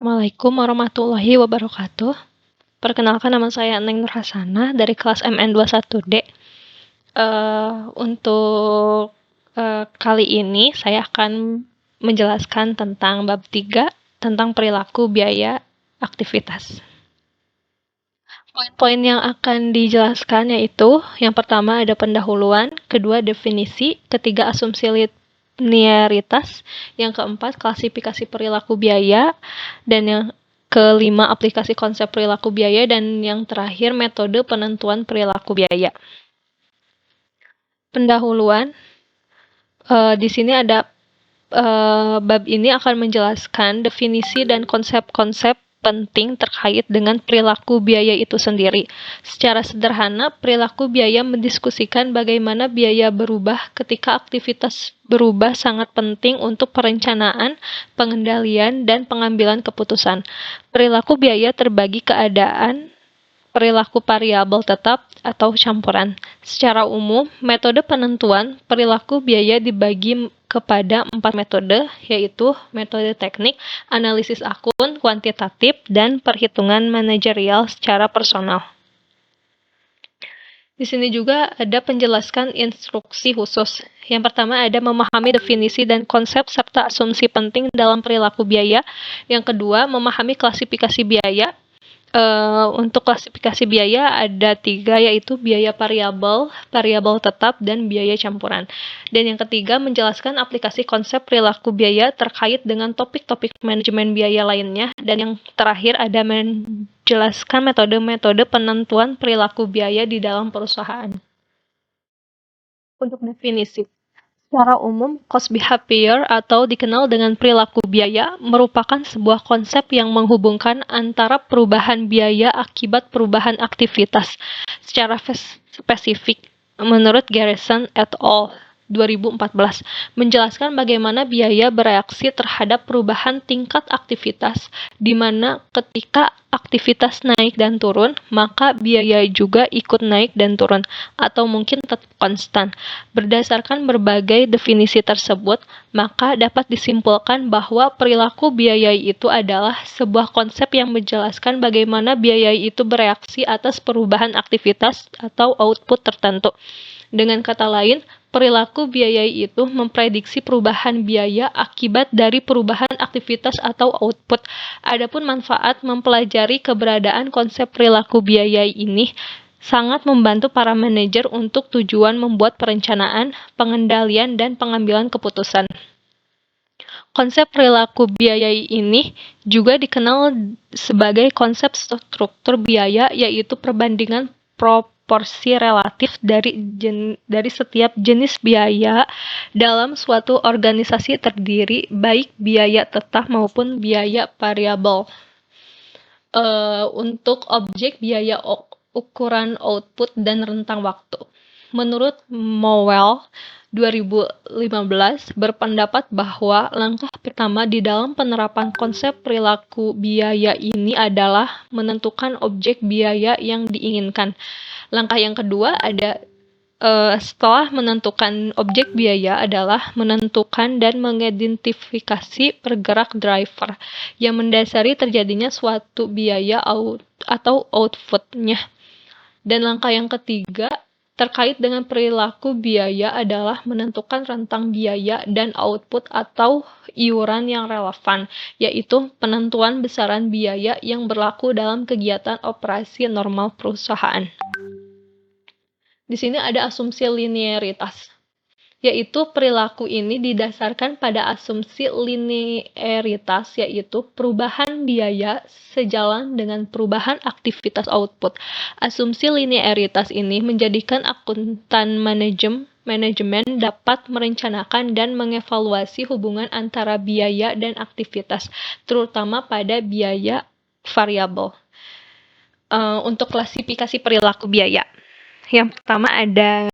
Assalamualaikum warahmatullahi wabarakatuh. Perkenalkan, nama saya Neng Nurhasana dari kelas MN21D. Untuk kali ini saya akan menjelaskan tentang bab 3 tentang perilaku biaya aktivitas. Poin-poin yang akan dijelaskan yaitu yang pertama ada pendahuluan, kedua definisi, ketiga asumsi linearitas, yang keempat klasifikasi perilaku biaya, dan yang kelima aplikasi konsep perilaku biaya, dan yang terakhir metode penentuan perilaku biaya. Pendahuluan, di sini ada bab ini akan menjelaskan definisi dan konsep-konsep penting terkait dengan perilaku biaya itu sendiri. Secara sederhana, perilaku biaya mendiskusikan bagaimana biaya berubah ketika aktivitas berubah sangat penting untuk perencanaan, pengendalian, dan pengambilan keputusan. Perilaku biaya terbagi keadaan perilaku variabel tetap atau campuran. Secara umum, metode penentuan perilaku biaya dibagi kepada 4 metode, yaitu metode teknik, analisis akun, kuantitatif, dan perhitungan manajerial secara personal. Di sini juga ada penjelasan instruksi khusus. Yang pertama ada memahami definisi dan konsep serta asumsi penting dalam perilaku biaya. Yang kedua, memahami klasifikasi biaya. Untuk klasifikasi biaya ada 3, yaitu biaya variabel, variabel tetap, dan biaya campuran. Dan yang ketiga, menjelaskan aplikasi konsep perilaku biaya terkait dengan topik-topik manajemen biaya lainnya. Dan yang terakhir ada menjelaskan metode-metode penentuan perilaku biaya di dalam perusahaan. Untuk definisi, secara umum, cost behavior atau dikenal dengan perilaku biaya merupakan sebuah konsep yang menghubungkan antara perubahan biaya akibat perubahan aktivitas. Secara spesifik, menurut Garrison et al. 2014, menjelaskan bagaimana biaya bereaksi terhadap perubahan tingkat aktivitas, di mana ketika aktivitas naik dan turun, maka biaya juga ikut naik dan turun, atau mungkin tetap konstan. Berdasarkan berbagai definisi tersebut, maka dapat disimpulkan bahwa perilaku biaya itu adalah sebuah konsep yang menjelaskan bagaimana biaya itu bereaksi atas perubahan aktivitas atau output tertentu. Dengan kata lain, perilaku biaya itu memprediksi perubahan biaya akibat dari perubahan aktivitas atau output. Adapun manfaat mempelajari keberadaan konsep perilaku biaya ini sangat membantu para manajer untuk tujuan membuat perencanaan, pengendalian, dan pengambilan keputusan. Konsep perilaku biaya ini juga dikenal sebagai konsep struktur biaya, yaitu perbandingan proporsi relatif dari setiap jenis biaya dalam suatu organisasi terdiri, baik biaya tetap maupun biaya variabel. Untuk objek biaya ukuran output dan rentang waktu. Menurut Mowell 2015 berpendapat bahwa langkah pertama di dalam penerapan konsep perilaku biaya ini adalah menentukan objek biaya yang diinginkan. Langkah yang kedua setelah menentukan objek biaya adalah menentukan dan mengidentifikasi pergerak driver yang mendasari terjadinya suatu biaya atau output-nya. Dan langkah yang ketiga terkait dengan perilaku biaya adalah menentukan rentang biaya dan output atau iuran yang relevan, yaitu penentuan besaran biaya yang berlaku dalam kegiatan operasi normal perusahaan. Di sini ada asumsi linearitas, yaitu perilaku ini didasarkan pada asumsi linearitas, yaitu perubahan biaya sejalan dengan perubahan aktivitas output. Asumsi linearitas ini menjadikan akuntan manajemen dapat merencanakan dan mengevaluasi hubungan antara biaya dan aktivitas, terutama pada biaya variabel. Untuk klasifikasi perilaku biaya. Yang pertama ada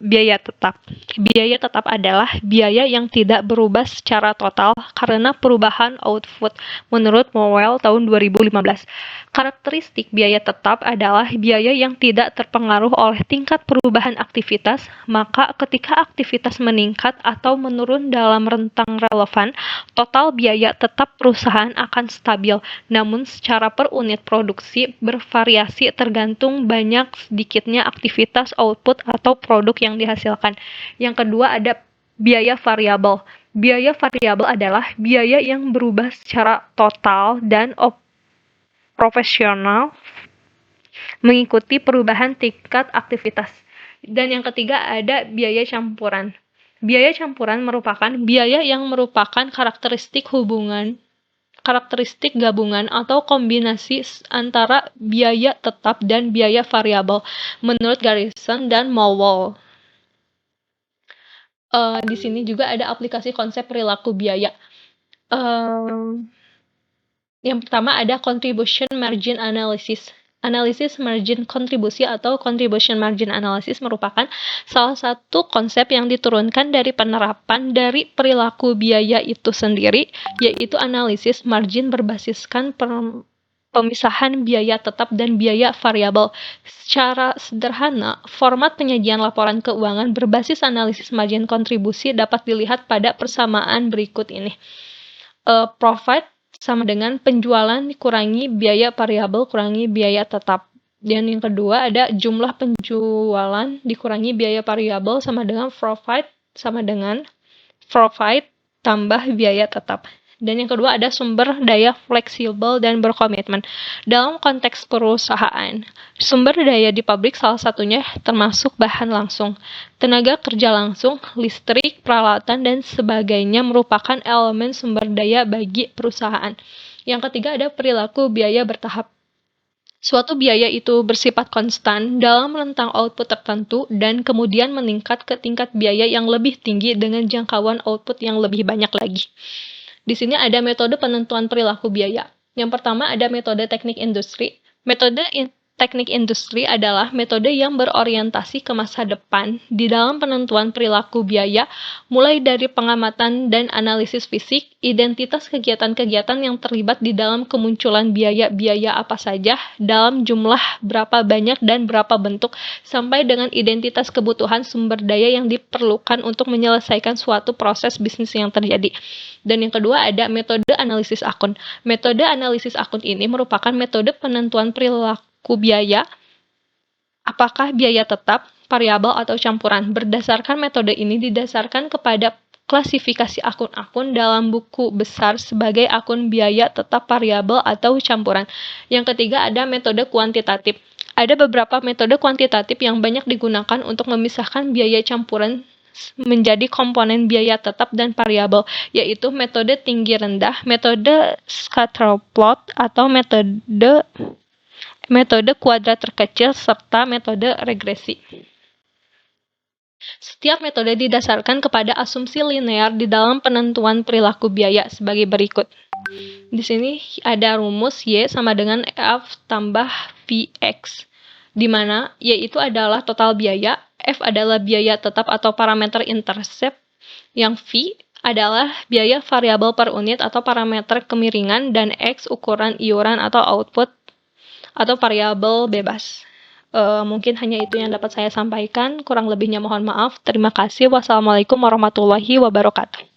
biaya tetap. Biaya tetap adalah biaya yang tidak berubah secara total karena perubahan output menurut Mowell tahun 2015. Karakteristik biaya tetap adalah biaya yang tidak terpengaruh oleh tingkat perubahan aktivitas, maka ketika aktivitas meningkat atau menurun dalam rentang relevan, total biaya tetap perusahaan akan stabil, namun secara per unit produksi bervariasi tergantung banyak sedikitnya aktivitas output atau produk yang dihasilkan. Yang kedua ada biaya variabel. Biaya variabel adalah biaya yang berubah secara total dan profesional mengikuti perubahan tingkat aktivitas. Dan yang ketiga ada biaya campuran. Biaya campuran merupakan biaya yang merupakan karakteristik gabungan atau kombinasi antara biaya tetap dan biaya variabel menurut Garrison dan Mowell. Di sini juga ada aplikasi konsep perilaku biaya. Yang pertama ada contribution margin analysis. Analisis margin kontribusi atau contribution margin analysis merupakan salah satu konsep yang diturunkan dari penerapan dari perilaku biaya itu sendiri, yaitu analisis margin berbasiskan pemisahan biaya tetap dan biaya variabel. Secara sederhana, format penyajian laporan keuangan berbasis analisis margin kontribusi dapat dilihat pada persamaan berikut ini. Profit sama dengan penjualan dikurangi biaya variabel kurangi biaya tetap. Dan yang kedua ada jumlah penjualan dikurangi biaya variabel sama dengan profit tambah biaya tetap. Dan yang kedua ada sumber daya fleksibel dan berkomitmen. Dalam konteks perusahaan, sumber daya di pabrik salah satunya termasuk bahan langsung, tenaga kerja langsung, listrik, peralatan, dan sebagainya merupakan elemen sumber daya bagi perusahaan. Yang ketiga ada perilaku biaya bertahap. Suatu biaya itu bersifat konstan dalam rentang output tertentu dan kemudian meningkat ke tingkat biaya yang lebih tinggi dengan jangkauan output yang lebih banyak lagi. Di sini ada metode penentuan perilaku biaya. Yang pertama ada metode teknik industri. Metode teknik industri adalah metode yang berorientasi ke masa depan di dalam penentuan perilaku biaya, mulai dari pengamatan dan analisis fisik, identitas kegiatan-kegiatan yang terlibat di dalam kemunculan biaya-biaya apa saja, dalam jumlah berapa banyak dan berapa bentuk, sampai dengan identitas kebutuhan sumber daya yang diperlukan untuk menyelesaikan suatu proses bisnis yang terjadi. Dan yang kedua ada metode analisis akun. Metode analisis akun ini merupakan metode penentuan perilaku biaya, apakah biaya tetap, variabel, atau campuran. Berdasarkan metode ini didasarkan kepada klasifikasi akun-akun dalam buku besar sebagai akun biaya tetap, variabel, atau campuran. Yang ketiga ada metode kuantitatif. Ada beberapa metode kuantitatif yang banyak digunakan untuk memisahkan biaya campuran menjadi komponen biaya tetap dan variabel, yaitu metode tinggi rendah, metode scatter plot, atau metode kuadrat terkecil, serta metode regresi. Setiap metode didasarkan kepada asumsi linear di dalam penentuan perilaku biaya sebagai berikut. Di sini ada rumus Y sama dengan F tambah VX, di mana Y itu adalah total biaya, F adalah biaya tetap atau parameter intercept, yang V adalah biaya variabel per unit atau parameter kemiringan, dan X ukuran iuran atau output atau variabel bebas. Mungkin hanya itu yang dapat saya sampaikan, kurang lebihnya mohon maaf. Terima kasih. Wassalamualaikum warahmatullahi wabarakatuh.